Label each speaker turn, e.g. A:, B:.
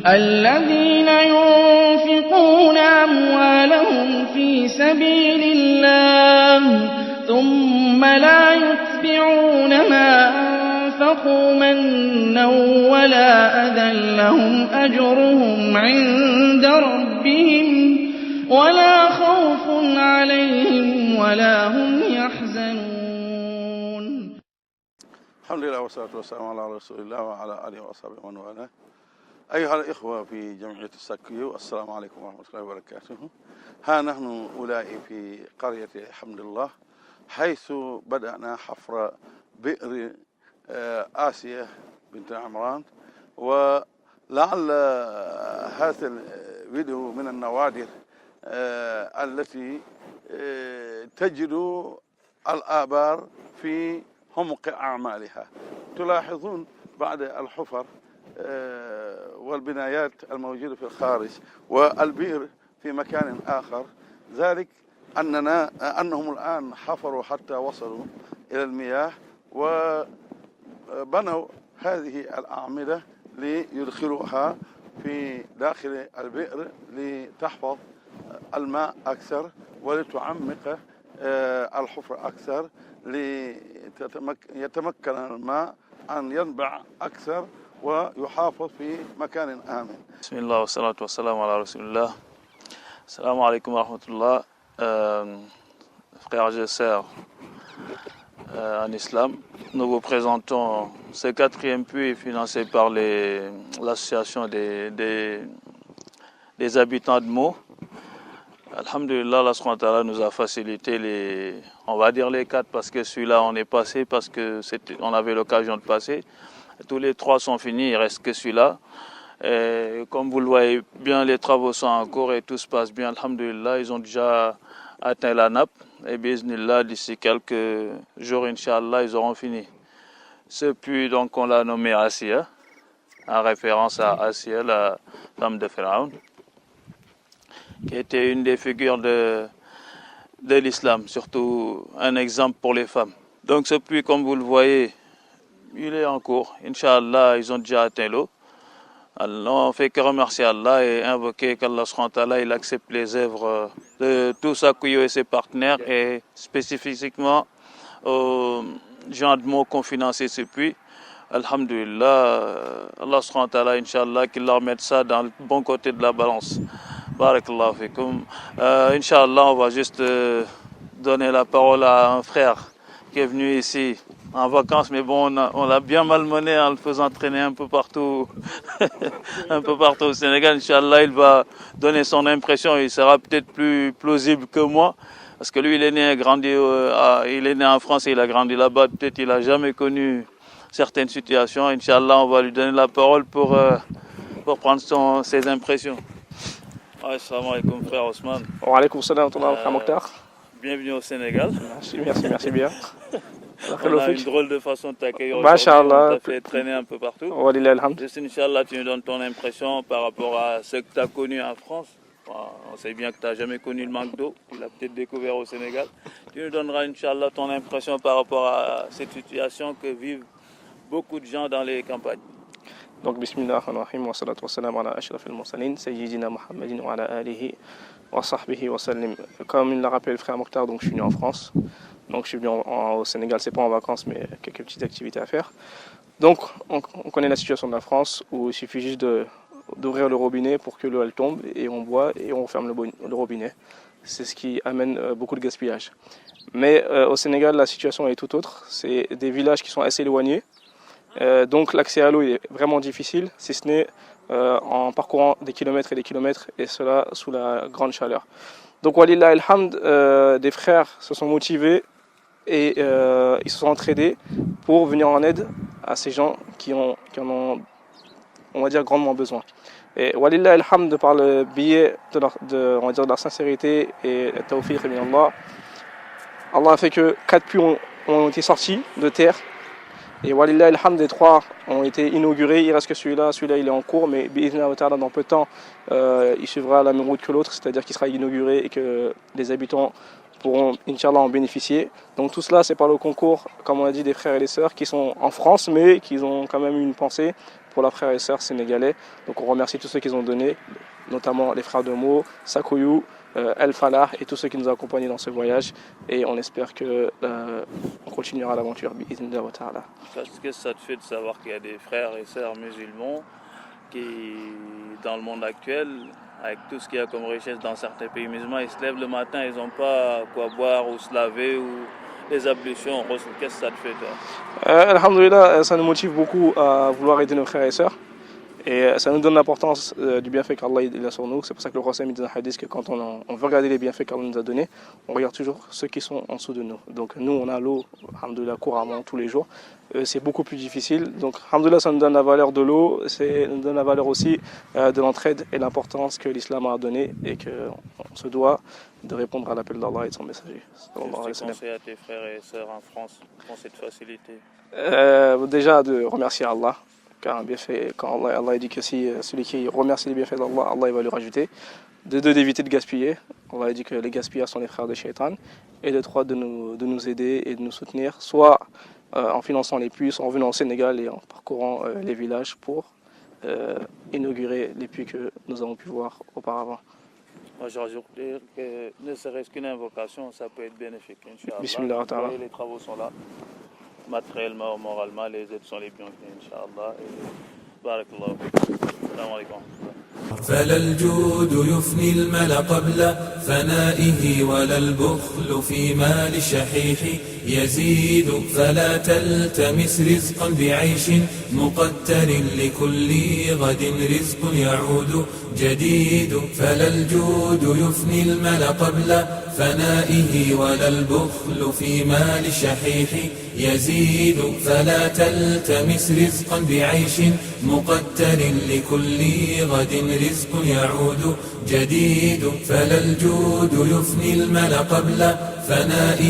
A: الذين ينفقون أموالهم في سبيل الله ثم لا يتبعون ما أنفقوا منا ولا أذى لهم أجرهم عند ربهم ولا خوف عليهم ولا هم يحزنون.
B: الحمد لله والصلاة والسلام على رسول الله وعلى آله وصحبه ومن والاه. أيها الإخوة في جمعية السكيو، السلام عليكم ورحمة الله وبركاته. ها نحن أولئك في قرية حمد الله، حيث بدأنا حفر بئر آسيا بنت عمران، ولعل هذا الفيديو من النوادر التي تجد الآبار في عمق أعمالها. تلاحظون بعد الحفر والبنايات الموجودة في الخارج والبئر في مكان آخر، ذلك أنهم الآن حفروا حتى وصلوا إلى المياه وبنوا هذه الأعمدة ليدخلوها في داخل البئر لتحفظ الماء أكثر ولتعمق الحفر أكثر ليتمكن الماء أن ينبع أكثر ويحافظ في مكان آمن.
C: بسم الله والصلاة والسلام على رسول الله. Salam alaikum wa rahmatullah. Frères et sœurs en islam, nous vous présentons ce quatrième puits financé par l'association des habitants de Meaux. Alhamdulillah, Allah subhanahu wa ta'ala nous a facilité on va dire les 4 parce que celui-là on est passé, parce que on avait l'occasion de passer. Tous les 3 sont finis, il ne reste que celui-là. Et comme vous le voyez bien, les travaux sont en cours et tout se passe bien. Alhamdulillah, ils ont déjà atteint la nappe. Et bismillah, d'ici quelques jours, Inch'Allah, ils auront fini. Ce puits, donc, on l'a nommé Asiya, en référence à Asiya, la femme de Pharaon, qui était une des figures de l'islam, surtout un exemple pour les femmes. Donc ce puits, comme vous le voyez, il est en cours. Inch'Allah, ils ont déjà atteint l'eau. Alors, on ne fait que remercier Allah et invoquer qu'Allah il accepte les œuvres de tous Akuyo et ses partenaires, et spécifiquement aux gens de Meaux qui ont financé ce puits. Alhamdulillah, Allah Inch'Allah, qu'il leur mette ça dans le bon côté de la balance. Barakallahu fikum. Inch'Allah, on va juste donner la parole à un frère qui est venu ici en vacances, mais bon, on l'a bien malmené en le faisant traîner un peu partout, un peu partout au Sénégal. Inch'Allah, il va donner son impression. Il sera peut-être plus plausible que moi, parce que lui, il est né en France et il a grandi là-bas. Peut-être il n'a jamais connu certaines situations. Inch'Allah, on va lui donner la parole pour prendre ses impressions. Assalamu alaikum, frère Ousmane.
D: Wa alaikum salam wa rahmatullah.
C: Bienvenue au Sénégal.
D: Merci bien.
C: On a une drôle de façon de t'accueillir aujourd'hui. On t'a fait traîner un peu partout. Juste, Inch'Allah, tu nous donnes ton impression par rapport à ce que tu as connu en France. On sait bien que tu n'as jamais connu le manque d'eau. Tu l'as peut-être découvert au Sénégal. Tu nous donneras, Inch'Allah, ton impression par rapport à cette situation que vivent beaucoup de gens dans les campagnes.
D: Donc, bismillahirrahmanirrahim, wa salatu wa salam ala ashraf al-mursalin, sayyidina Muhammadin wa ala alihi wa sahbihi wa sallim. Comme il l'a rappelé le frère Mokhtar, donc je suis né en France. Donc je suis venu au Sénégal, c'est pas en vacances, mais quelques petites activités à faire. Donc on connaît la situation de la France, où il suffit juste d'ouvrir le robinet pour que l'eau elle tombe, et on boit et on ferme le robinet. C'est ce qui amène beaucoup de gaspillage. Mais au Sénégal, la situation est tout autre. C'est des villages qui sont assez éloignés. Donc l'accès à l'eau est vraiment difficile, si ce n'est en parcourant des kilomètres et des kilomètres, et cela sous la grande chaleur. Donc walillah alhamd, des frères se sont motivés et ils se sont entraidés pour venir en aide à ces gens qui en ont, on va dire, grandement besoin. Et walillah alhamd, par le biais de leur sincérité et tawfiq min Allah, Allah a fait que 4 puits ont été sortis de terre. Et walillah alhamd, des 3 ont été inaugurés. Il reste que celui-là il est en cours, mais dans peu de temps il suivra la même route que l'autre, c'est-à-dire qu'il sera inauguré et que les habitants pourront, Inch'Allah, en bénéficier. Donc tout cela, c'est par le concours, comme on a dit, des frères et des sœurs qui sont en France, mais qui ont quand même une pensée pour leurs frères et sœurs sénégalais. Donc on remercie tous ceux qui ont donné, notamment les frères de Mo, Sakouyou, El Falah et tous ceux qui nous ont accompagnés dans ce voyage. Et on espère que on continuera l'aventure.
C: Qu'est-ce que ça te fait de savoir qu'il y a des frères et sœurs musulmans qui, dans le monde actuel, avec tout ce qu'il y a comme richesse dans certains pays musulmans, ils se lèvent le matin, ils n'ont pas quoi boire ou se laver ou les ablutions. Qu'est-ce que ça te fait, toi?
D: Alhamdulillah, ça nous motive beaucoup à vouloir aider nos frères et sœurs. Et ça nous donne l'importance du bienfait qu'Allah il a sur nous. C'est pour ça que le Prophète dit dans le hadith que quand on veut regarder les bienfaits qu'Allah nous a donnés, on regarde toujours ceux qui sont en dessous de nous. Donc nous, on a l'eau, alhamdoulilah, couramment, tous les jours. C'est beaucoup plus difficile. Donc alhamdoulilah, ça nous donne la valeur de l'eau, ça nous donne la valeur aussi de l'entraide et l'importance que l'islam a donnée et qu'on se doit de répondre à l'appel d'Allah et de son messager.
C: Qu'est-ce que tu conseilles à tes frères et sœurs en France pour cette facilité?
D: Déjà de remercier Allah. Car un bienfait, quand Allah dit que si celui qui remercie les bienfaits d'Allah, Allah il va lui rajouter. De deux, d'éviter de gaspiller. Allah dit que les gaspilleurs sont les frères de Shaitan. Et de trois, de nous aider et de nous soutenir, soit en finançant les puits, soit en venant au Sénégal et en parcourant les villages pour inaugurer les puits que nous avons pu voir auparavant.
C: Moi, j'ajoute que ne serait-ce qu'une invocation, ça peut être bénéfique.
D: Bismillah ta'ala.
C: Les travaux sont là. Matériellement, moralement, les aides sont les bienvenus, Inch'Allah. Barakallahu. Salam alaikum.
E: فلا الجود يفني المل قبل فنائه ولا البخل في مال الشحيح يزيد فلا تلتمس رزقا بعيش مقتر لكل غد رزق يعود جديد فلا الجود يفني المل قبل فنائه ولا البخل في مال الشحيح يزيد فلا تلتمس رزقا بعيش مقتر لكل غد رزق يعود جديد فلا الجود يفني المل قبل فنائه